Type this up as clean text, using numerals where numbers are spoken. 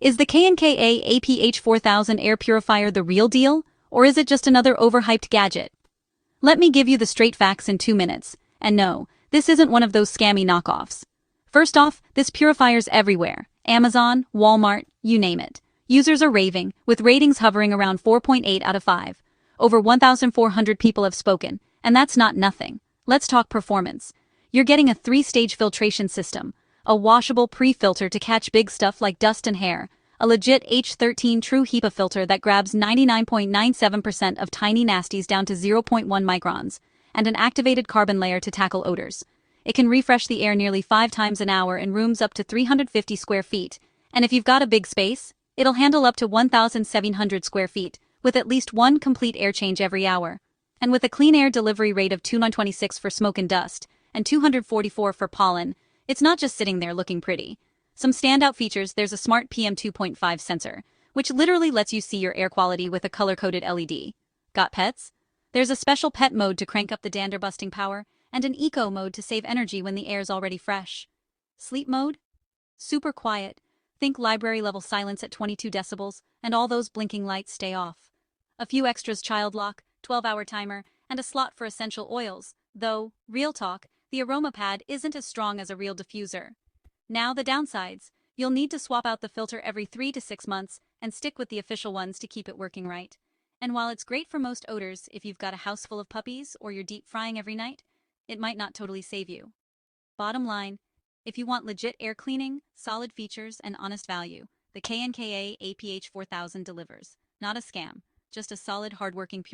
Is the KNKA APH4000 air purifier the real deal, or is it just another overhyped gadget? Let me give you the straight facts in 2 minutes. And no, this isn't one of those scammy knockoffs. First off, this purifier's everywhere. Amazon, Walmart, you name it. Users are raving, with ratings hovering around 4.8 out of 5. Over 1,400 people have spoken, and that's not nothing. Let's talk performance. You're getting a 3-stage filtration system, a washable pre-filter to catch big stuff like dust and hair, a legit H13 True HEPA filter that grabs 99.97% of tiny nasties down to 0.1 microns, and an activated carbon layer to tackle odors. It can refresh the air nearly 5 times an hour in rooms up to 350 square feet, and if you've got a big space, it'll handle up to 1,700 square feet, with at least one complete air change every hour. And with a clean air delivery rate of 226 for smoke and dust, and 244 for pollen, it's not just sitting there looking pretty. Some standout features: there's a smart PM 2.5 sensor, which literally lets you see your air quality with a color-coded LED. Got pets? There's a special pet mode to crank up the dander-busting power, and an eco mode to save energy when the air's already fresh. Sleep mode? Super quiet. Think library-level silence at 22 decibels, and all those blinking lights stay off. A few extras: child lock, 12-hour timer, and a slot for essential oils, though, real talk, the aroma pad isn't as strong as a real diffuser. Now the downsides: you'll need to swap out the filter every 3 to 6 months and stick with the official ones to keep it working right. And while it's great for most odors, if you've got a house full of puppies or you're deep frying every night, it might not totally save you. Bottom line, if you want legit air cleaning, solid features, and honest value, the KNKA APH4000 delivers. Not a scam, just a solid, hardworking purifier.